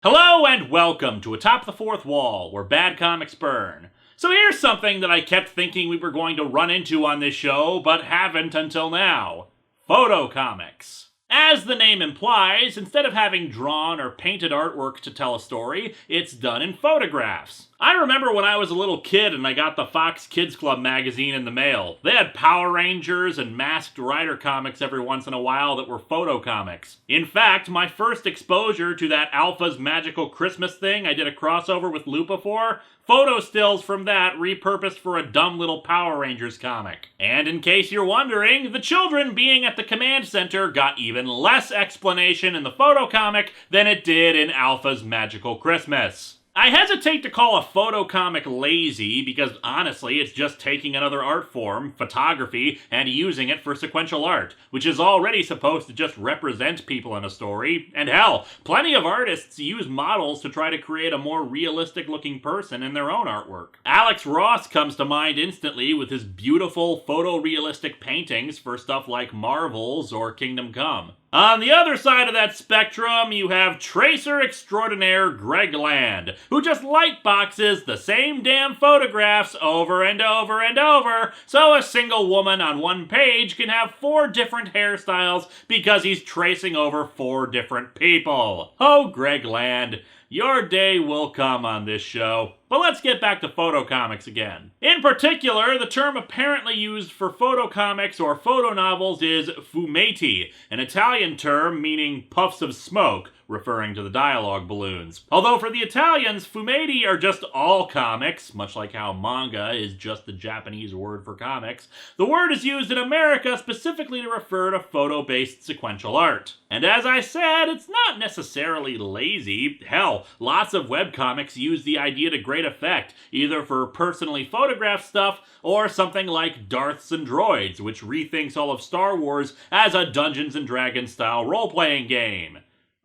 Hello and welcome to Atop the Fourth Wall, where bad comics burn. So here's something that I kept thinking we were going to run into on this show, but haven't until now. Photo comics. As the name implies, instead of having drawn or painted artwork to tell a story, it's done in photographs. I remember when I was a little kid and I got the Fox Kids Club magazine in the mail. They had Power Rangers and Masked Rider comics every once in a while that were photo comics. In fact, my first exposure to that Alpha's Magical Christmas thing I did a crossover with Lupa for, photo stills from that repurposed for a dumb little Power Rangers comic. And in case you're wondering, the children being at the command center got even less explanation in the photo comic than it did in Alpha's Magical Christmas. I hesitate to call a photo comic lazy because honestly it's just taking another art form, photography, and using it for sequential art, which is already supposed to just represent people in a story, and hell, plenty of artists use models to try to create a more realistic looking person in their own artwork. Alex Ross comes to mind instantly with his beautiful photorealistic paintings for stuff like Marvels or Kingdom Come. On the other side of that spectrum, you have tracer extraordinaire Greg Land, who just lightboxes the same damn photographs over and over and over, so a single woman on one page can have 4 different hairstyles because he's tracing over 4 different people. Oh, Greg Land, your day will come on this show. But let's get back to photo comics again. In particular, the term apparently used for photo comics or photo novels is fumetti, an Italian term meaning puffs of smoke, referring to the dialogue balloons. Although for the Italians, fumetti are just all comics, much like how manga is just the Japanese word for comics, the word is used in America specifically to refer to photo-based sequential art. And as I said, it's not necessarily lazy. Hell, lots of webcomics use the idea to great effect, either for personally photographed stuff or something like Darths and Droids, which rethinks all of Star Wars as a Dungeons & Dragons style role-playing game,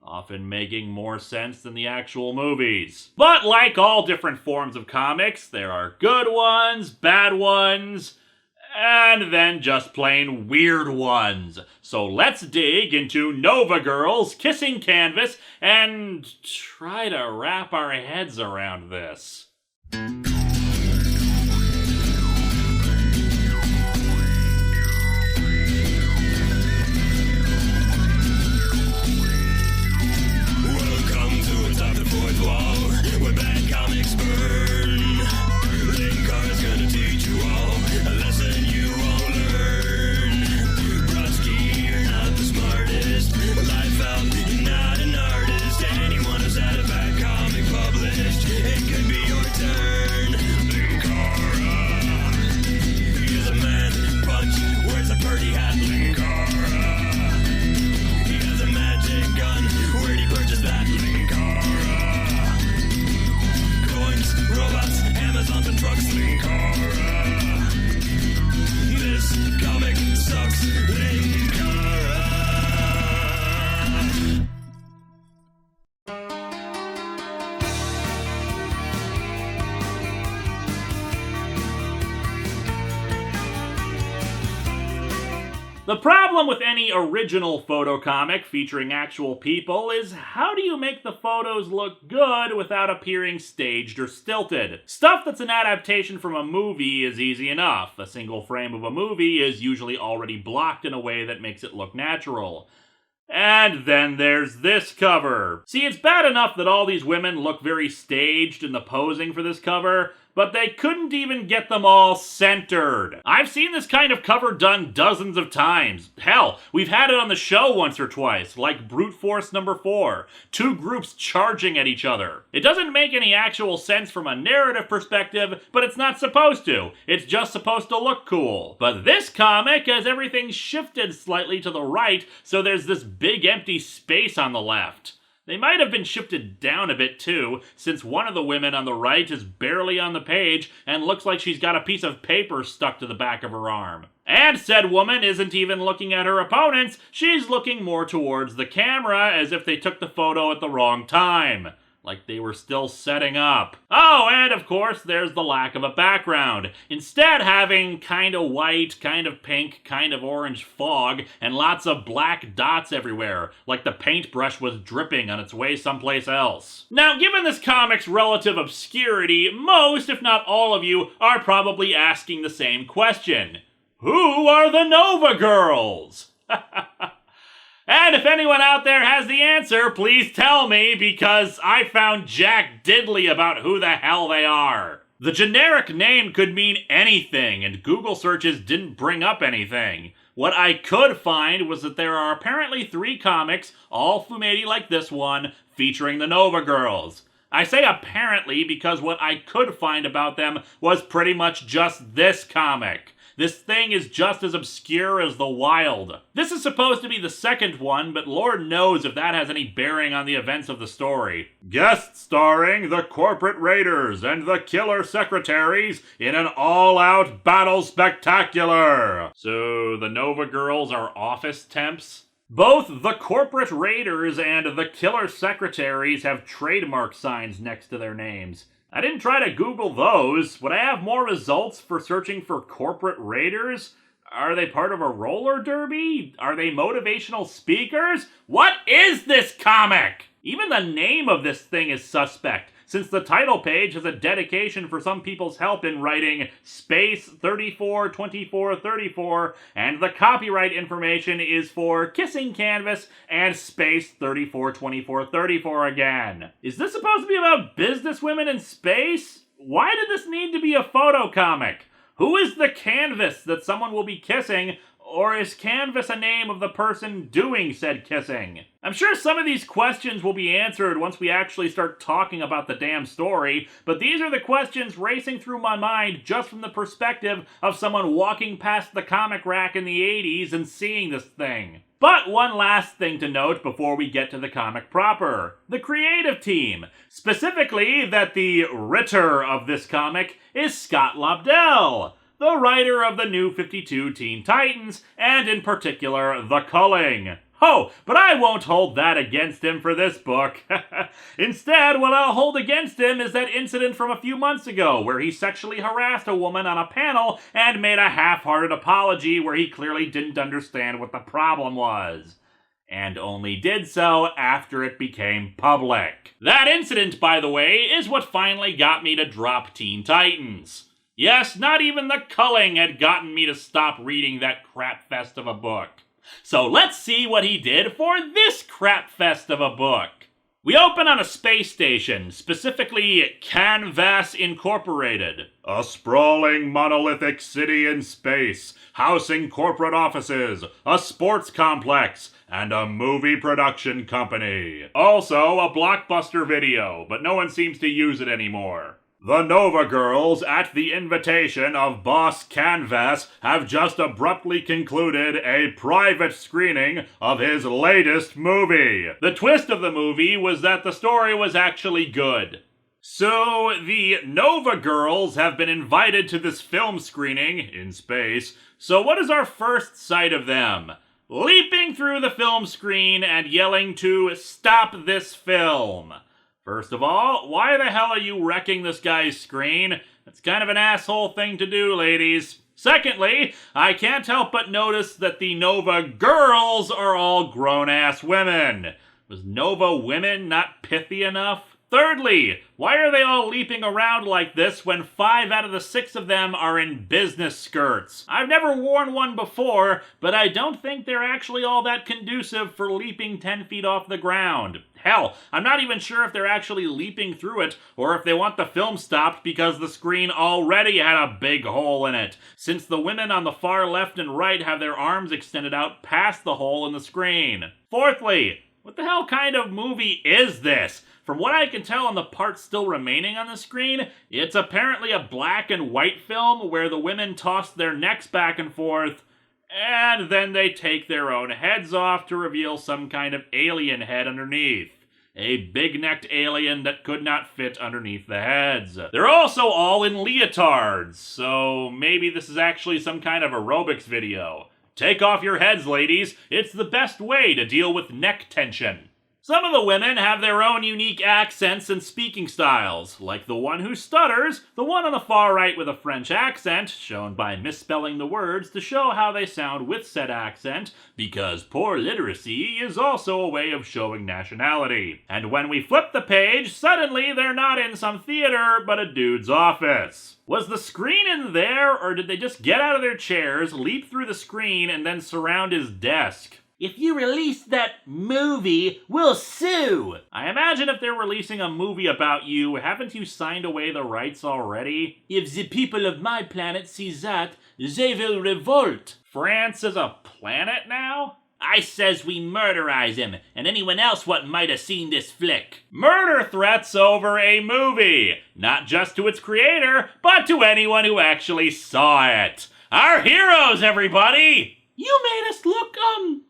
often making more sense than the actual movies. But like all different forms of comics, there are good ones, bad ones, and then just plain weird ones. So let's dig into Nova Girls, Kissing Canvas, and try to wrap our heads around this. The problem with any original photo comic featuring actual people is how do you make the photos look good without appearing staged or stilted? Stuff that's an adaptation from a movie is easy enough. A single frame of a movie is usually already blocked in a way that makes it look natural. And then there's this cover. See, it's bad enough that all these women look very staged in the posing for this cover, but they couldn't even get them all centered. I've seen this kind of cover done dozens of times. Hell, we've had it on the show once or twice, like Brute Force number 4, 2 groups charging at each other. It doesn't make any actual sense from a narrative perspective, but it's not supposed to. It's just supposed to look cool. But this comic has everything shifted slightly to the right, so there's this big empty space on the left. They might have been shifted down a bit too, since one of the women on the right is barely on the page and looks like she's got a piece of paper stuck to the back of her arm. And said woman isn't even looking at her opponents, she's looking more towards the camera as if they took the photo at the wrong time. Like they were still setting up. Oh, and of course, there's the lack of a background. Instead, having kind of white, kind of pink, kind of orange fog, and lots of black dots everywhere, like the paintbrush was dripping on its way someplace else. Now, given this comic's relative obscurity, most, if not all of you, are probably asking the same question. Who are the Nova Girls? And if anyone out there has the answer, please tell me, because I found jack diddly about who the hell they are. The generic name could mean anything, and Google searches didn't bring up anything. What I could find was that there are apparently 3 comics, all fumetti like this one, featuring the Nova Girls. I say apparently because what I could find about them was pretty much just this comic. This thing is just as obscure as the Wild. This is supposed to be the second one, but Lord knows if that has any bearing on the events of the story. Guest starring the corporate raiders and the killer secretaries in an all-out battle spectacular. So the Nova Girls are office temps? Both the corporate raiders and the killer secretaries have trademark signs next to their names. I didn't try to Google those. Would I have more results for searching for corporate raiders? Are they part of a roller derby? Are they motivational speakers? What is this comic? Even the name of this thing is suspect, since the title page has a dedication for some people's help in writing space 342434, and the copyright information is for Kissing Canvas and space 342434 again. Is this supposed to be about businesswomen in space? Why did this need to be a photo comic? Who is the canvas that someone will be kissing, or is canvas a name of the person doing said kissing? I'm sure some of these questions will be answered once we actually start talking about the damn story, but these are the questions racing through my mind just from the perspective of someone walking past the comic rack in the 80s and seeing this thing. But one last thing to note before we get to the comic proper. The creative team. Specifically, that the writter of this comic is Scott Lobdell, the writer of the New 52 Teen Titans, and in particular, The Culling. Oh, but I won't hold that against him for this book. Instead, what I'll hold against him is that incident from a few months ago where he sexually harassed a woman on a panel and made a half-hearted apology where he clearly didn't understand what the problem was. And only did so after it became public. That incident, by the way, is what finally got me to drop Teen Titans. Yes, not even The Culling had gotten me to stop reading that crapfest of a book. So let's see what he did for this crapfest of a book. We open on a space station, specifically Canvas Incorporated, a sprawling monolithic city in space, housing corporate offices, a sports complex, and a movie production company. Also a Blockbuster Video, but no one seems to use it anymore. The Nova Girls, at the invitation of Boss Canvas, have just abruptly concluded a private screening of his latest movie. The twist of the movie was that the story was actually good. So, the Nova Girls have been invited to this film screening in space, so what is our first sight of them? Leaping through the film screen and yelling to "Stop this film!" First of all, why the hell are you wrecking this guy's screen? That's kind of an asshole thing to do, ladies. Secondly, I can't help but notice that the Nova Girls are all grown-ass women. Was Nova women not pithy enough? Thirdly, why are they all leaping around like this when 5 out of the 6 of them are in business skirts? I've never worn one before, but I don't think they're actually all that conducive for leaping 10 feet off the ground. Hell, I'm not even sure if they're actually leaping through it, or if they want the film stopped because the screen already had a big hole in it, since the women on the far left and right have their arms extended out past the hole in the screen. Fourthly, what the hell kind of movie is this? From what I can tell on the parts still remaining on the screen, it's apparently a black and white film where the women toss their necks back and forth, and then they take their own heads off to reveal some kind of alien head underneath. A big-necked alien that could not fit underneath the heads. They're also all in leotards, so maybe this is actually some kind of aerobics video. Take off your heads, ladies. It's the best way to deal with neck tension. Some of the women have their own unique accents and speaking styles, like the one who stutters, the one on the far right with a French accent, shown by misspelling the words to show how they sound with said accent, because poor literacy is also a way of showing nationality. And when we flip the page, suddenly they're not in some theater, but a dude's office. Was the screen in there, or did they just get out of their chairs, leap through the screen, and then surround his desk? If you release that movie, we'll sue! I imagine if they're releasing a movie about you, haven't you signed away the rights already? If the people of my planet see that, they will revolt. France is a planet now? I says we murderize him, and anyone else what might have seen this flick. Murder threats over a movie! Not just to its creator, but to anyone who actually saw it. Our heroes, everybody! You made us look, dumb!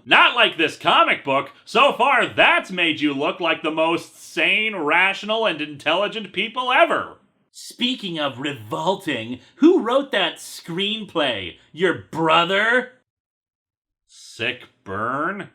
Not like this comic book. So far, that's made you look like the most sane, rational, and intelligent people ever. Speaking of revolting, who wrote that screenplay? Your brother? Sick burn?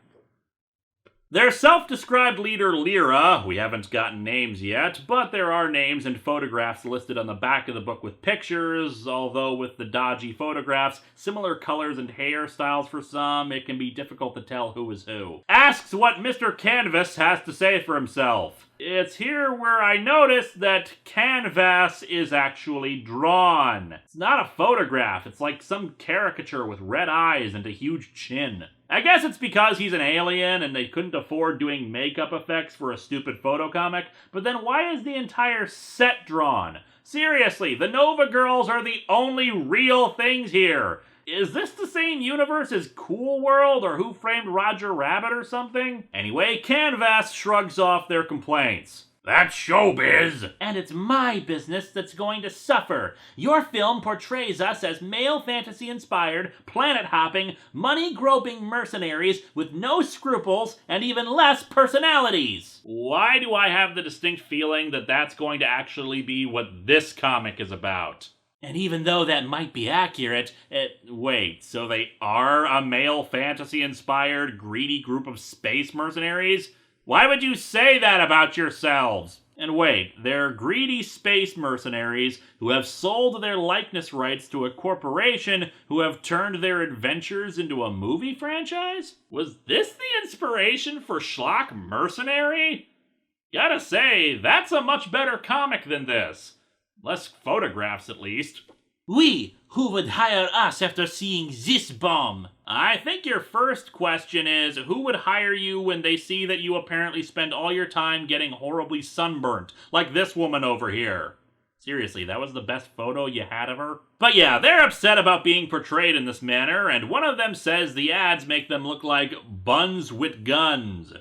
Their self-described leader, Lyra, we haven't gotten names yet, but there are names and photographs listed on the back of the book with pictures, although with the dodgy photographs, similar colors and hairstyles for some, it can be difficult to tell who is who. Asks what Mr. Canvas has to say for himself. It's here where I noticed that canvas is actually drawn. It's not a photograph, it's like some caricature with red eyes and a huge chin. I guess it's because he's an alien and they couldn't afford doing makeup effects for a stupid photo comic, but then why is the entire set drawn? Seriously, the Nova Girls are the only real things here. Is this the same universe as Cool World or Who Framed Roger Rabbit or something? Anyway, Canvas shrugs off their complaints. That's showbiz! And it's my business that's going to suffer. Your film portrays us as male fantasy-inspired, planet-hopping, money-groping mercenaries with no scruples and even less personalities. Why do I have the distinct feeling that that's going to actually be what this comic is about? And even though that might be accurate, wait, so they are a male fantasy-inspired, greedy group of space mercenaries? Why would you say that about yourselves? And wait, they're greedy space mercenaries who have sold their likeness rights to a corporation who have turned their adventures into a movie franchise? Was this the inspiration for Schlock Mercenary? Gotta say, that's a much better comic than this. Less photographs, at least. We, who would hire us after seeing this bomb? I think your first question is, who would hire you when they see that you apparently spend all your time getting horribly sunburnt, like this woman over here? Seriously, that was the best photo you had of her? But yeah, they're upset about being portrayed in this manner, and one of them says the ads make them look like buns with guns.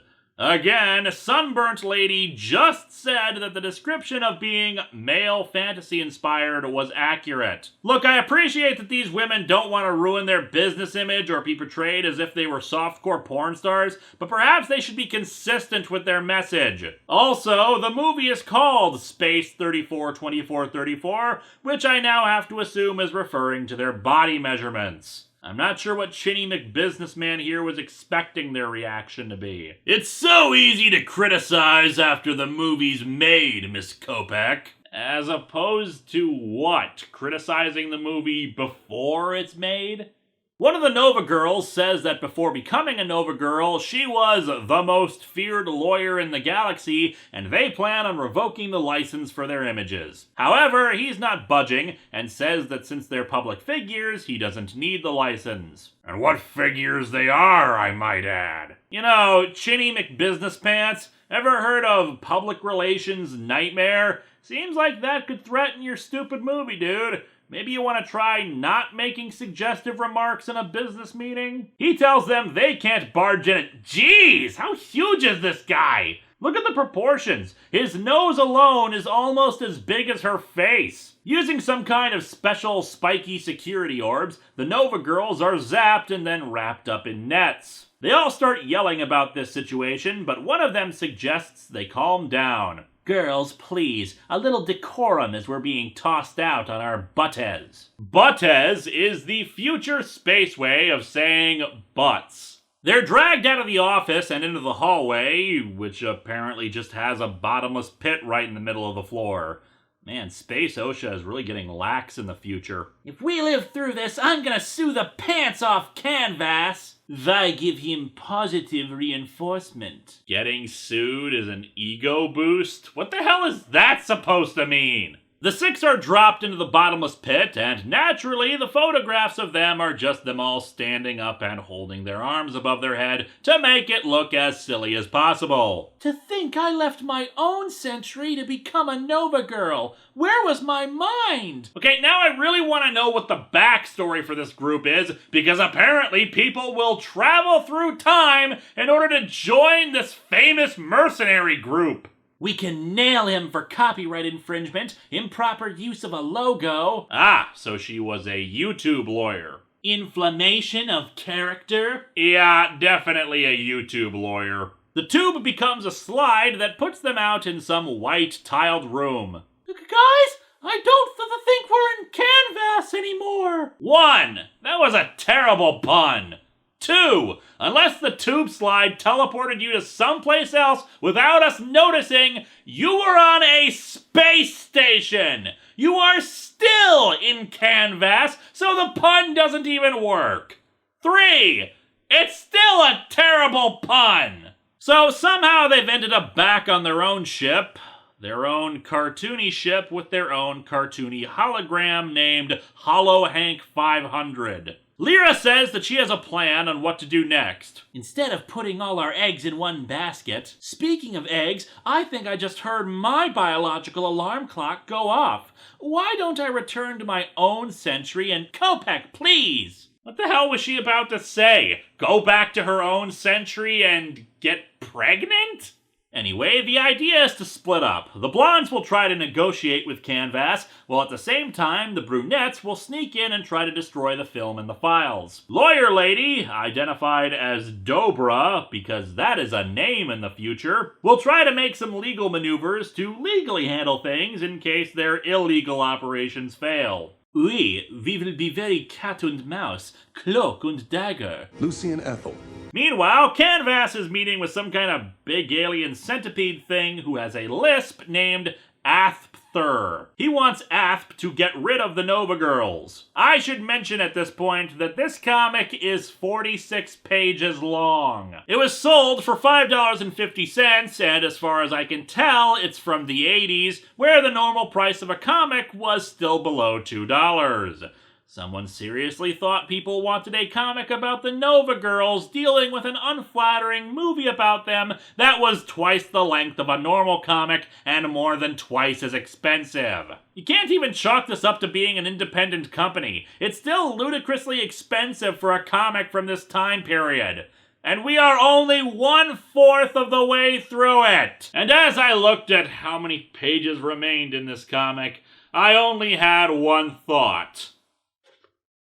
Again, Sunburnt Lady just said that the description of being male fantasy-inspired was accurate. Look, I appreciate that these women don't want to ruin their business image or be portrayed as if they were softcore porn stars, but perhaps they should be consistent with their message. Also, the movie is called Space 342434, which I now have to assume is referring to their body measurements. I'm not sure what Chinny McBusinessman here was expecting their reaction to be. It's so easy to criticize after the movie's made, Miss Kopeck. As opposed to what? Criticizing the movie before it's made? One of the Nova Girls says that before becoming a Nova Girl, she was the most feared lawyer in the galaxy, and they plan on revoking the license for their images. However, he's not budging, and says that since they're public figures, he doesn't need the license. And what figures they are, I might add. You know, Chinny McBusinesspants, ever heard of public relations nightmare? Seems like that could threaten your stupid movie, dude. Maybe you want to try not making suggestive remarks in a business meeting? He tells them they can't barge in it. Jeez, how huge is this guy? Look at the proportions. His nose alone is almost as big as her face. Using some kind of special spiky security orbs, the Nova Girls are zapped and then wrapped up in nets. They all start yelling about this situation, but one of them suggests they calm down. Girls, please, a little decorum as we're being tossed out on our buttes. Buttes is the future space way of saying butts. They're dragged out of the office and into the hallway, which apparently just has a bottomless pit right in the middle of the floor. Man, Space OSHA is really getting lax in the future. If we live through this, I'm gonna sue the pants off Canvas. I give him positive reinforcement. Getting sued is an ego boost? What the hell is that supposed to mean? The six are dropped into the bottomless pit, and naturally, the photographs of them are just them all standing up and holding their arms above their head to make it look as silly as possible. To think I left my own century to become a Nova girl. Where was my mind? Okay, now I really want to know what the backstory for this group is, because apparently people will travel through time in order to join this famous mercenary group. We can nail him for copyright infringement, improper use of a logo. Ah, so she was a YouTube lawyer. Inflammation of character? Yeah, definitely a YouTube lawyer. The tube becomes a slide that puts them out in some white tiled room. Guys, I don't think we're in Canvas anymore. 1. That was a terrible pun. 2. Unless the tube slide teleported you to someplace else without us noticing, you were on a space station. You are still in Canvas, so the pun doesn't even work. 3. It's still a terrible pun. So somehow they've ended up back on their own ship. Their own cartoony ship with their own cartoony hologram named Hollow Hank 500. Lyra says that she has a plan on what to do next. Instead of putting all our eggs in one basket, speaking of eggs, I think I just heard my biological alarm clock go off. Why don't I return to my own century and Kopek, please? What the hell was she about to say? Go back to her own century and get pregnant? Anyway, the idea is to split up. The blondes will try to negotiate with Canvas, while at the same time, the brunettes will sneak in and try to destroy the film and the files. Lawyer Lady, identified as Dobra, because that is a name in the future, will try to make some legal maneuvers to legally handle things in case their illegal operations fail. Oui, we will be very cat and mouse, cloak and dagger. Lucy and Ethel. Meanwhile, Canvas is meeting with some kind of big alien centipede thing who has a lisp named Athpther. He wants Athp to get rid of the Nova Girls. I should mention at this point that this comic is 46 pages long. It was sold for $5.50, and as far as I can tell, it's from the 80s, where the normal price of a comic was still below $2. Someone seriously thought people wanted a comic about the Nova Girls dealing with an unflattering movie about them that was twice the length of a normal comic and more than twice as expensive. You can't even chalk this up to being an independent company. It's still ludicrously expensive for a comic from this time period. And we are only 1/4 of the way through it. And as I looked at how many pages remained in this comic, I only had one thought.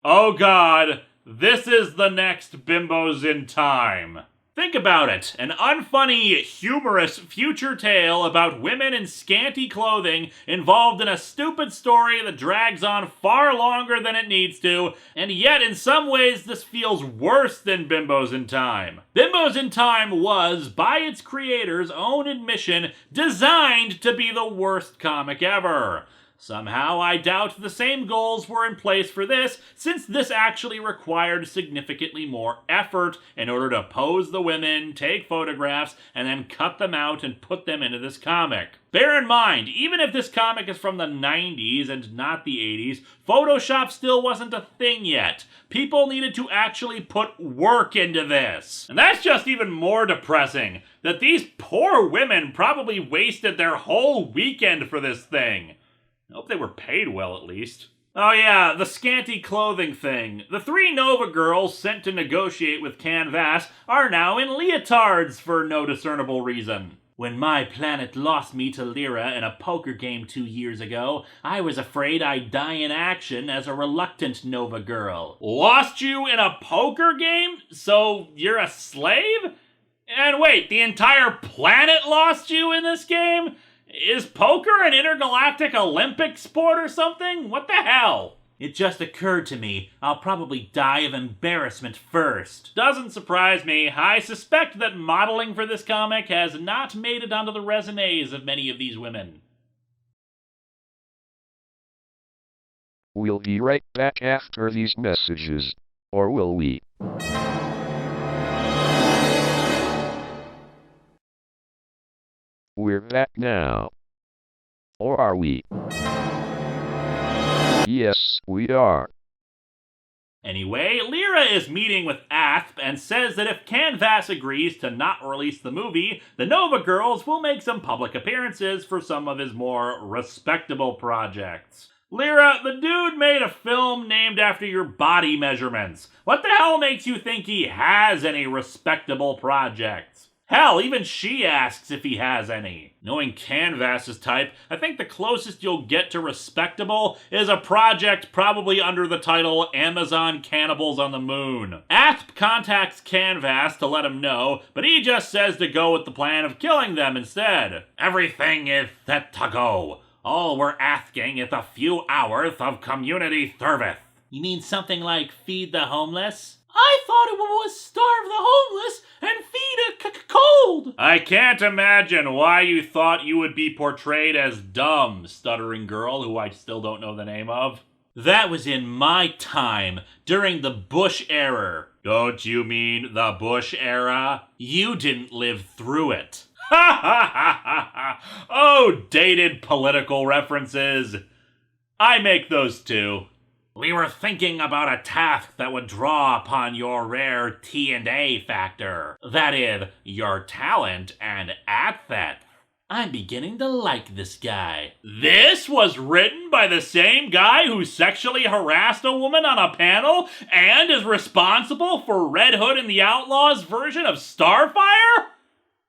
Oh God, this is the next Bimbos in Time. Think about it, an unfunny, humorous future tale about women in scanty clothing involved in a stupid story that drags on far longer than it needs to, and yet in some ways this feels worse than Bimbos in Time. Bimbos in Time was, by its creator's own admission, designed to be the worst comic ever. Somehow, I doubt the same goals were in place for this, since this actually required significantly more effort in order to pose the women, take photographs, and then cut them out and put them into this comic. Bear in mind, even if this comic is from the 90s and not the 80s, Photoshop still wasn't a thing yet. People needed to actually put work into this. And that's just even more depressing, that these poor women probably wasted their whole weekend for this thing. I hope they were paid well, at least. Oh yeah, the scanty clothing thing. The 3 Nova girls sent to negotiate with Canvas are now in leotards for no discernible reason. When my planet lost me to Lyra in a poker game 2 years ago, I was afraid I'd die in action as a reluctant Nova girl. Lost you in a poker game? So you're a slave? And wait, the entire planet lost you in this game? Is poker an intergalactic Olympic sport or something? What the hell? It just occurred to me I'll probably die of embarrassment first. Doesn't surprise me. I suspect that modeling for this comic has not made it onto the resumes of many of these women. We'll be right back after these messages. Or will we? We're back now. Or are we? Yes, we are. Anyway, Lyra is meeting with Asp and says that if Canvas agrees to not release the movie, the Nova Girls will make some public appearances for some of his more respectable projects. Lyra, the dude made a film named after your body measurements. What the hell makes you think he has any respectable projects? Hell, even she asks if he has any. Knowing Canvas's type, I think the closest you'll get to respectable is a project probably under the title Amazon Cannibals on the Moon. Asp contacts Canvas to let him know, but he just says to go with the plan of killing them instead. Everything is set to go. All we're asking is a few hours of community service. You mean something like feed the homeless? I thought it was starve the homeless and feed a cold. I can't imagine why you thought you would be portrayed as dumb, stuttering girl who I still don't know the name of. That was in my time, during the Bush era. Don't you mean the Bush era? You didn't live through it. Ha ha ha ha ha! Oh, dated political references. I make those too. We were thinking about a task that would draw upon your rare T&A factor. That is, your talent and assets. I'm beginning to like this guy. This was written by the same guy who sexually harassed a woman on a panel and is responsible for Red Hood and the Outlaws version of Starfire?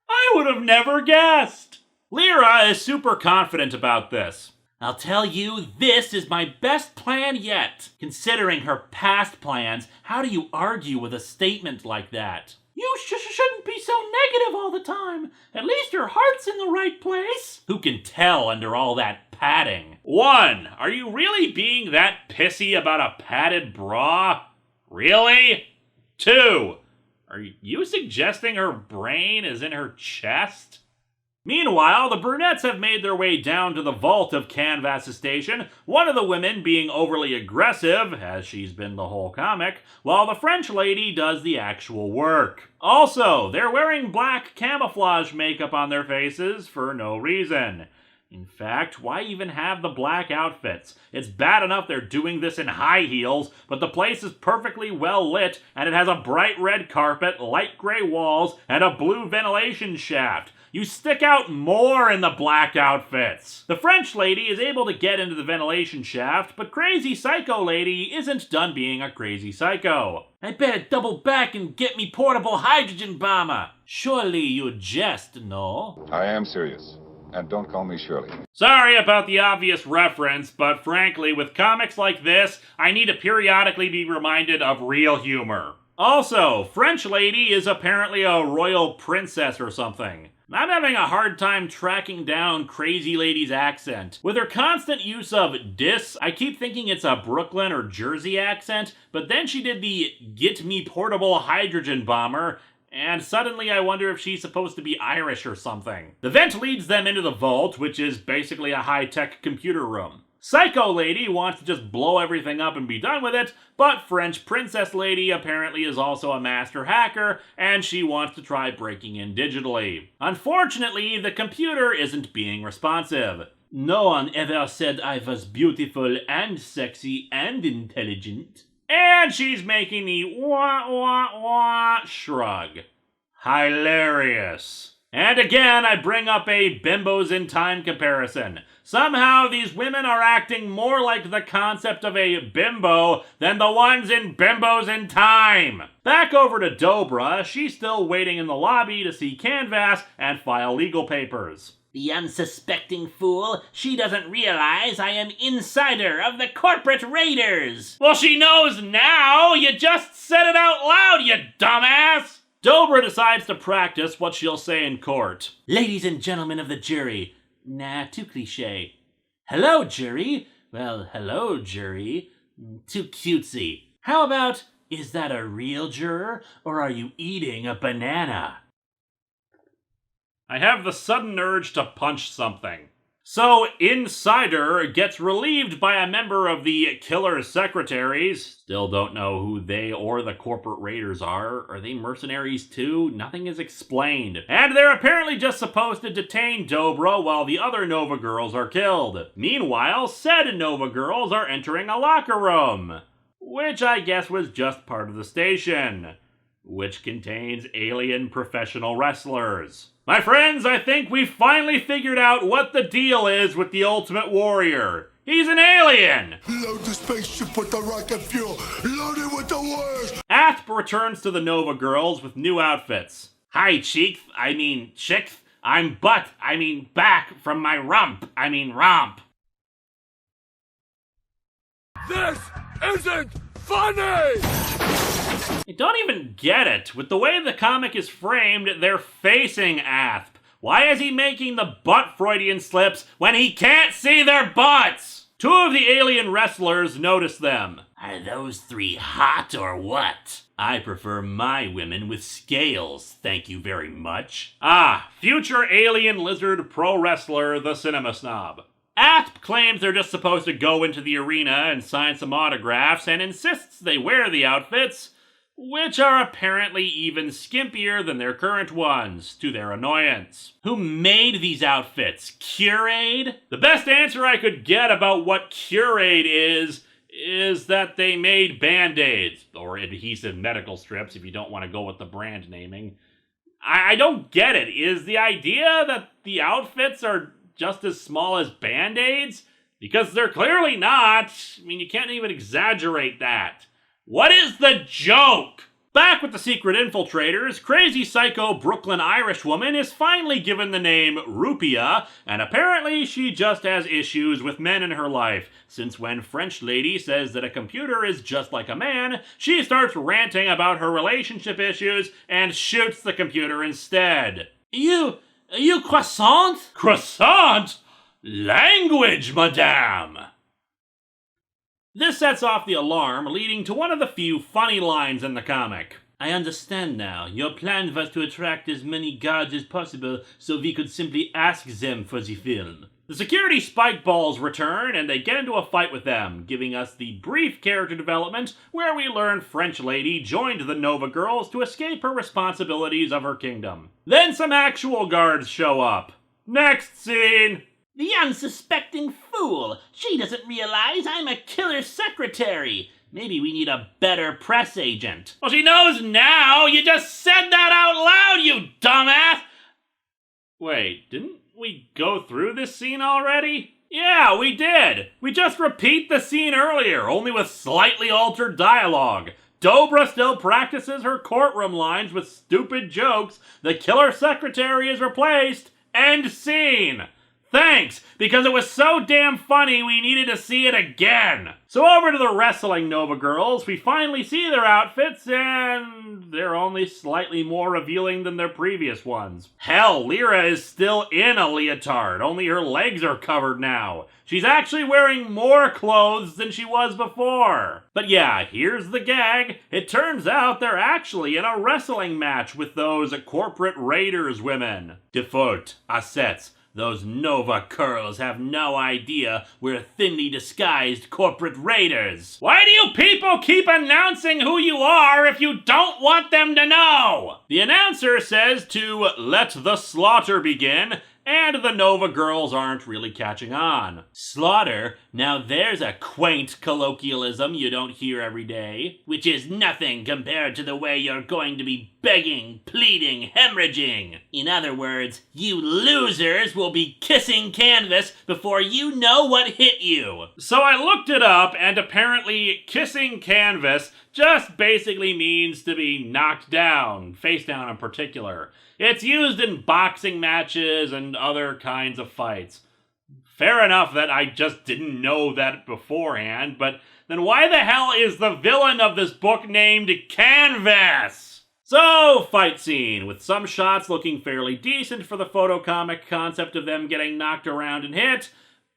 I would have never guessed. Lyra is super confident about this. I'll tell you, this is my best plan yet. Considering her past plans, how do you argue with a statement like that? You shouldn't be so negative all the time. At least your heart's in the right place. Who can tell under all that padding? 1. Are you really being that pissy about a padded bra? Really? 2. Are you suggesting her brain is in her chest? Meanwhile, the brunettes have made their way down to the vault of Canvas's station, one of the women being overly aggressive, as she's been the whole comic, while the French lady does the actual work. Also, they're wearing black camouflage makeup on their faces for no reason. In fact, why even have the black outfits? It's bad enough they're doing this in high heels, but the place is perfectly well lit, and it has a bright red carpet, light gray walls, and a blue ventilation shaft. You stick out more in the black outfits. The French lady is able to get into the ventilation shaft, but Crazy Psycho Lady isn't done being a crazy psycho. I better double back and get me portable hydrogen bomber. Surely you jest, no? I am serious. And don't call me Shirley. Sorry about the obvious reference, but frankly, with comics like this, I need to periodically be reminded of real humor. Also, French lady is apparently a royal princess or something. I'm having a hard time tracking down Crazy Lady's accent. With her constant use of dis, I keep thinking it's a Brooklyn or Jersey accent, but then she did the get me portable hydrogen bomber, and suddenly I wonder if she's supposed to be Irish or something. The vent leads them into the vault, which is basically a high-tech computer room. Psycho Lady wants to just blow everything up and be done with it, but French Princess Lady apparently is also a master hacker, and she wants to try breaking in digitally. Unfortunately, the computer isn't being responsive. No one ever said I was beautiful and sexy and intelligent. And she's making the wah-wah-wah shrug. Hilarious. And again, I bring up a Bimbos in Time comparison. Somehow, these women are acting more like the concept of a bimbo than the ones in Bimbos in Time. Back over to Dobra, she's still waiting in the lobby to see Canvas and file legal papers. The unsuspecting fool, she doesn't realize I am insider of the corporate raiders. Well, she knows now! You just said it out loud, you dumbass! Dobra decides to practice what she'll say in court. Ladies and gentlemen of the jury. Nah, too cliche. Hello, jury. Well, hello, jury. Too cutesy. How about, is that a real juror, or are you eating a banana? I have the sudden urge to punch something. So, Insider gets relieved by a member of the Killer's secretaries. Still don't know who they or the corporate raiders are. Are they mercenaries too? Nothing is explained. And they're apparently just supposed to detain Dobra while the other Nova girls are killed. Meanwhile, said Nova girls are entering a locker room, which I guess was just part of the station, which contains alien professional wrestlers. My friends, I think we've finally figured out what the deal is with the Ultimate Warrior. He's an alien! Load the spaceship with the rocket fuel! Load it with the worst! Atop returns to the Nova girls with new outfits. Hi, chick, I'm back from my romp. This isn't funny! I don't even get it. With the way the comic is framed, they're facing Atop. Why is he making the butt Freudian slips when he can't see their butts? Two of the alien wrestlers notice them. Are those three hot or what? I prefer my women with scales, thank you very much. Future alien lizard pro wrestler, the Cinema Snob. Atop claims they're just supposed to go into the arena and sign some autographs and insists they wear the outfits, which are apparently even skimpier than their current ones, to their annoyance. Who made these outfits? Curade? The best answer I could get about what Curade is that they made Band-Aids, or adhesive medical strips if you don't want to go with the brand naming. I don't get it. Is the idea that the outfits are just as small as Band-Aids? Because they're clearly not. I mean, you can't even exaggerate that. What is the joke? Back with the secret infiltrators, crazy psycho Brooklyn Irish woman is finally given the name Rupia, and apparently she just has issues with men in her life, since when French lady says that a computer is just like a man, she starts ranting about her relationship issues and shoots the computer instead. You croissant? Croissant? Language, madame! This sets off the alarm, leading to one of the few funny lines in the comic. I understand now. Your plan was to attract as many guards as possible so we could simply ask them for the film. The security spike balls return and they get into a fight with them, giving us the brief character development where we learn French lady joined the Nova girls to escape her responsibilities of her kingdom. Then some actual guards show up. Next scene! The unsuspecting fool! She doesn't realize I'm a killer secretary! Maybe we need a better press agent. Well, she knows now! You just said that out loud, you dumbass! Wait, didn't we go through this scene already? Yeah, we did! We just repeat the scene earlier, only with slightly altered dialogue. Dobra still practices her courtroom lines with stupid jokes. The killer secretary is replaced. End scene! Thanks, because it was so damn funny we needed to see it again. So over to the wrestling Nova girls, we finally see their outfits, and they're only slightly more revealing than their previous ones. Hell, Lyra is still in a leotard, only her legs are covered now. She's actually wearing more clothes than she was before. But yeah, here's the gag. It turns out they're actually in a wrestling match with those corporate raiders women. Default, assets. Those Nova curls have no idea we're thinly disguised corporate raiders. Why do you people keep announcing who you are if you don't want them to know? The announcer says to let the slaughter begin, and the Nova girls aren't really catching on. Slaughter? Now there's a quaint colloquialism you don't hear every day, which is nothing compared to the way you're going to be begging, pleading, hemorrhaging. In other words, you losers will be kissing canvas before you know what hit you. So I looked it up, and apparently kissing canvas just basically means to be knocked down, face down in particular. It's used in boxing matches and other kinds of fights. Fair enough that I just didn't know that beforehand, but then why the hell is the villain of this book named Canvas? So, fight scene, with some shots looking fairly decent for the photocomic concept of them getting knocked around and hit,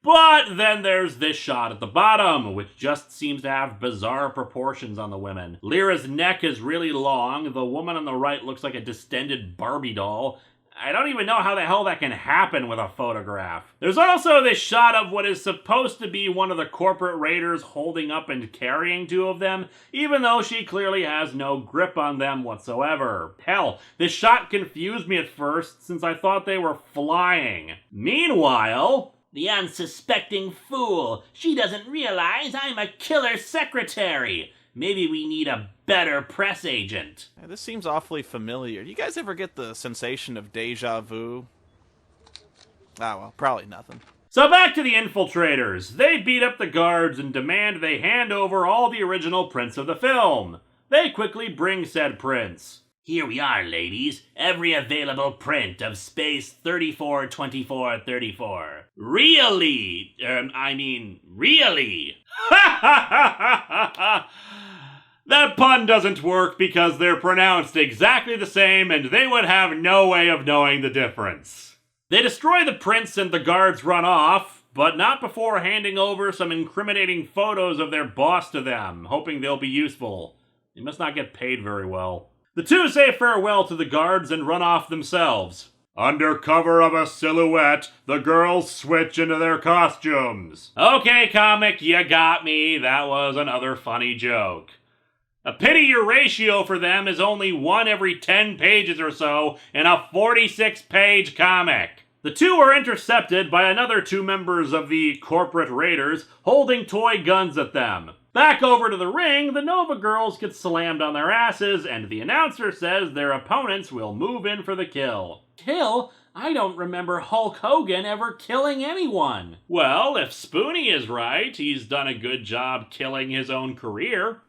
But then there's this shot at the bottom, which just seems to have bizarre proportions on the women. Lyra's neck is really long, the woman on the right looks like a distended Barbie doll. I don't even know how the hell that can happen with a photograph. There's also this shot of what is supposed to be one of the corporate raiders holding up and carrying two of them, even though she clearly has no grip on them whatsoever. Hell, this shot confused me at first since I thought they were flying. Meanwhile, the unsuspecting fool. She doesn't realize I'm a killer secretary. Maybe we need a better press agent. Yeah, this seems awfully familiar. Do you guys ever get the sensation of deja vu? Ah, well, probably nothing. So back to the infiltrators. They beat up the guards and demand they hand over all the original prints of the film. They quickly bring said prints. Here we are, ladies. Every available print of Space 342434. Really? Really? Ha ha ha ha ha! That pun doesn't work because they're pronounced exactly the same and they would have no way of knowing the difference. They destroy the prints and the guards run off, but not before handing over some incriminating photos of their boss to them, hoping they'll be useful. They must not get paid very well. The two say farewell to the guards and run off themselves. Under cover of a silhouette, the girls switch into their costumes. Okay, comic, you got me. That was another funny joke. A pity your ratio for them is only 1 every 10 pages or so in a 46-page comic. The two are intercepted by another 2 members of the corporate raiders holding toy guns at them. Back over to the ring, the Nova girls get slammed on their asses, and the announcer says their opponents will move in for the kill. Kill? I don't remember Hulk Hogan ever killing anyone. Well, if Spoonie is right, he's done a good job killing his own career.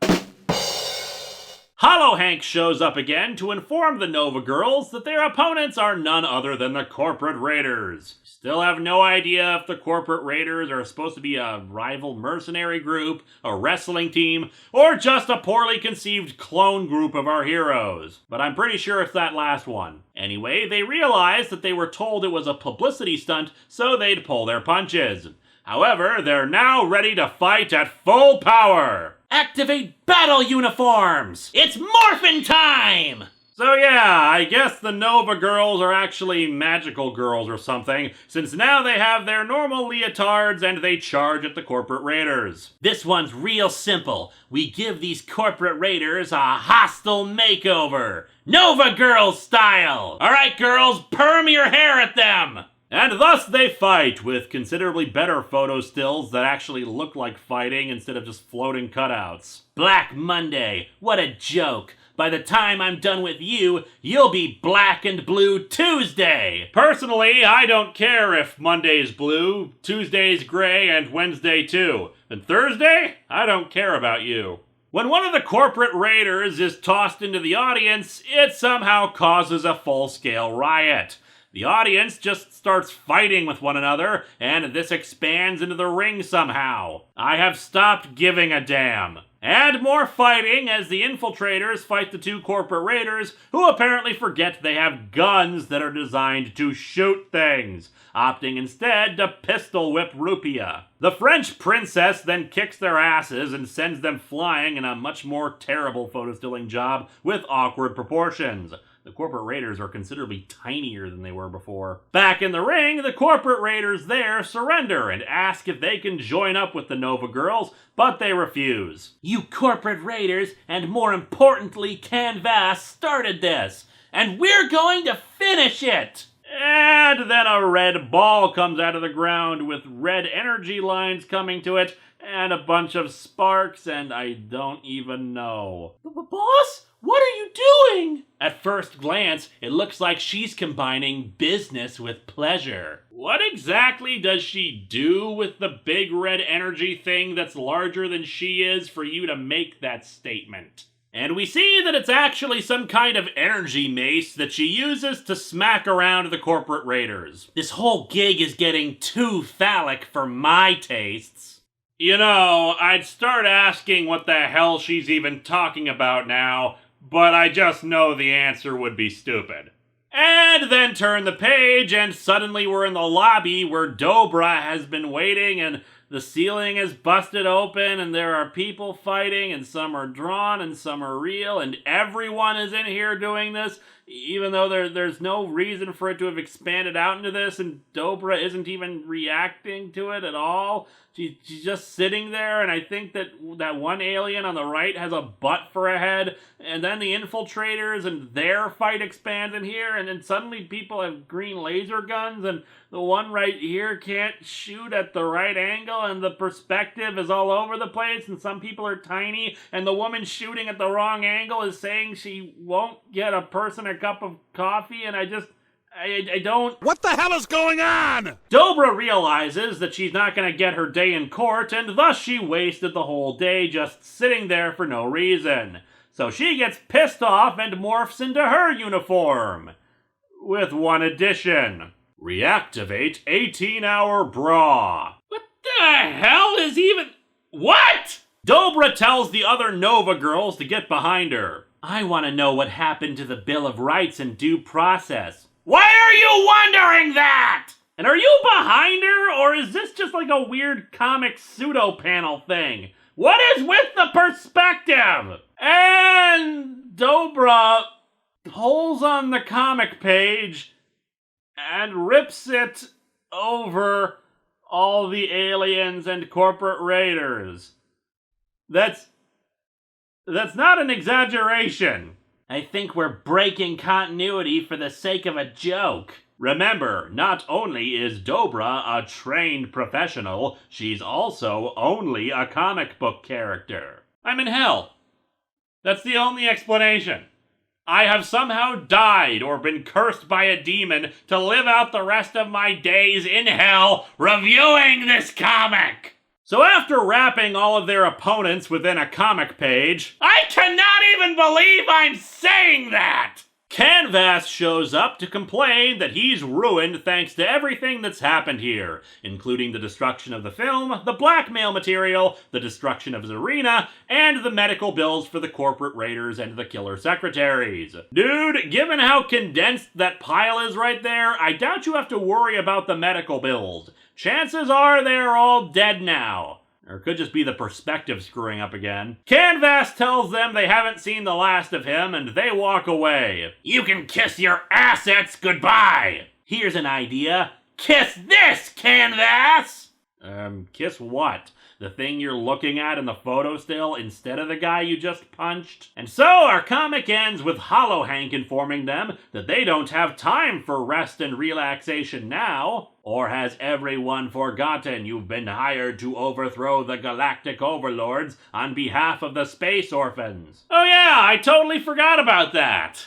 Hollow Hank shows up again to inform the Nova girls that their opponents are none other than the corporate raiders. Still have no idea if the corporate raiders are supposed to be a rival mercenary group, a wrestling team, or just a poorly conceived clone group of our heroes. But I'm pretty sure it's that last one. Anyway, they realize that they were told it was a publicity stunt, so they'd pull their punches. However, they're now ready to fight at full power. Activate battle uniforms! It's morphin' time! So yeah, I guess the Nova girls are actually magical girls or something, since now they have their normal leotards and they charge at the corporate raiders. This one's real simple. We give these corporate raiders a hostile makeover. Nova Girls style! Alright girls, perm your hair at them! And thus they fight, with considerably better photo stills that actually look like fighting instead of just floating cutouts. Black Monday, what a joke. By the time I'm done with you, you'll be Black and Blue Tuesday. Personally, I don't care if Monday's blue, Tuesday's gray, and Wednesday too. And Thursday? I don't care about you. When one of the corporate raiders is tossed into the audience, it somehow causes a full-scale riot. The audience just starts fighting with one another, and this expands into the ring somehow. I have stopped giving a damn. And more fighting as the infiltrators fight the 2 corporate raiders, who apparently forget they have guns that are designed to shoot things, opting instead to pistol whip Rupia. The French princess then kicks their asses and sends them flying in a much more terrible photo-stilling job with awkward proportions. The corporate raiders are considerably tinier than they were before. Back in the ring, the corporate raiders there surrender and ask if they can join up with the Nova girls, but they refuse. You corporate raiders, and more importantly Canvas, started this, and we're going to finish it! And then a red ball comes out of the ground with red energy lines coming to it, and a bunch of sparks, and I don't even know. Boss? What are you doing? At first glance, it looks like she's combining business with pleasure. What exactly does she do with the big red energy thing that's larger than she is for you to make that statement? And we see that it's actually some kind of energy mace that she uses to smack around the corporate raiders. This whole gig is getting too phallic for my tastes. You know, I'd start asking what the hell she's even talking about now, but I just know the answer would be stupid. And then turn the page, and suddenly we're in the lobby where Dobra has been waiting, and the ceiling is busted open, and there are people fighting, and some are drawn, and some are real, and everyone is in here doing this, even though there's no reason for it to have expanded out into this, and Dobra isn't even reacting to it at all. She's just sitting there, and I think that one alien on the right has a butt for a head, and then the infiltrators and their fight expands in here, and then suddenly people have green laser guns, and the one right here can't shoot at the right angle, and the perspective is all over the place, and some people are tiny, and the woman shooting at the wrong angle is saying she won't get a person a cup of coffee, and I don't... What the hell is going on? Dobra realizes that she's not going to get her day in court, and thus she wasted the whole day just sitting there for no reason. So she gets pissed off and morphs into her uniform. With one addition. Reactivate 18-hour bra. What the hell is even... What? Dobra tells the other Nova girls to get behind her. I want to know what happened to the Bill of Rights and due process. Why are you wondering that? And are you behind her, or is this just like a weird comic pseudo-panel thing? What is with the perspective? And Dobra pulls on the comic page and rips it over all the aliens and corporate raiders. That's not an exaggeration. I think we're breaking continuity for the sake of a joke. Remember, not only is Dobra a trained professional, she's also only a comic book character. I'm in hell. That's the only explanation. I have somehow died or been cursed by a demon to live out the rest of my days in hell reviewing this comic. So after wrapping all of their opponents within a comic page, I cannot even believe I'm saying that! Canvas shows up to complain that he's ruined thanks to everything that's happened here, including the destruction of the film, the blackmail material, the destruction of his arena, and the medical bills for the corporate raiders and the killer secretaries. Dude, given how condensed that pile is right there, I doubt you have to worry about the medical bills. Chances are they're all dead now. Or it could just be the perspective screwing up again. Canvas tells them they haven't seen the last of him, and they walk away. You can kiss your assets goodbye! Here's an idea. Kiss this, Canvas! Kiss what? The thing you're looking at in the photo still instead of the guy you just punched? And so our comic ends with Hollow Hank informing them that they don't have time for rest and relaxation now. Or has everyone forgotten you've been hired to overthrow the galactic overlords on behalf of the space orphans? Oh yeah, I totally forgot about that.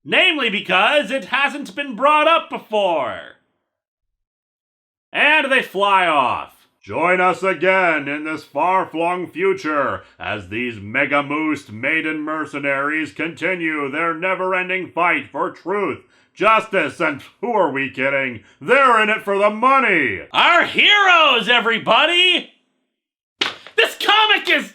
Namely because it hasn't been brought up before. And they fly off. Join us again in this far-flung future as these mega-moosed maiden mercenaries continue their never-ending fight for truth, justice, and who are we kidding? They're in it for the money! Our heroes, everybody! This comic is...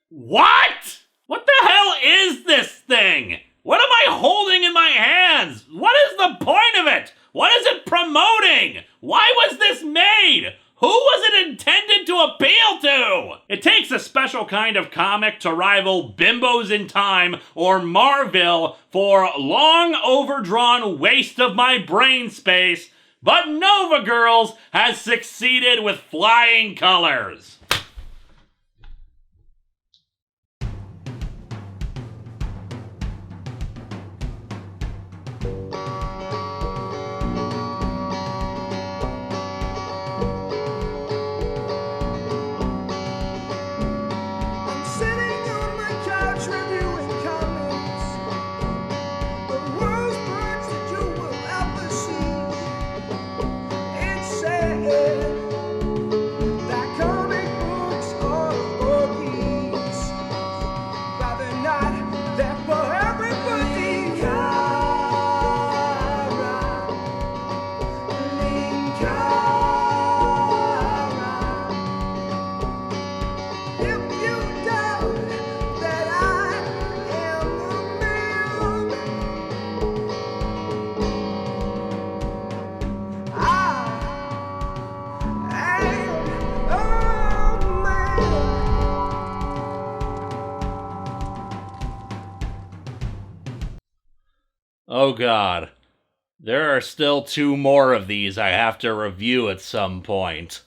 What? What the hell is this thing? What am I holding in my hands? What is the point of it? What is it promoting? Why was this made? Who was it intended to appeal to? It takes a special kind of comic to rival Bimbos in Time or Marvel for long overdrawn waste of my brain space, but Nova Girls has succeeded with flying colors. That comic Oh god. There are still 2 more of these I have to review at some point.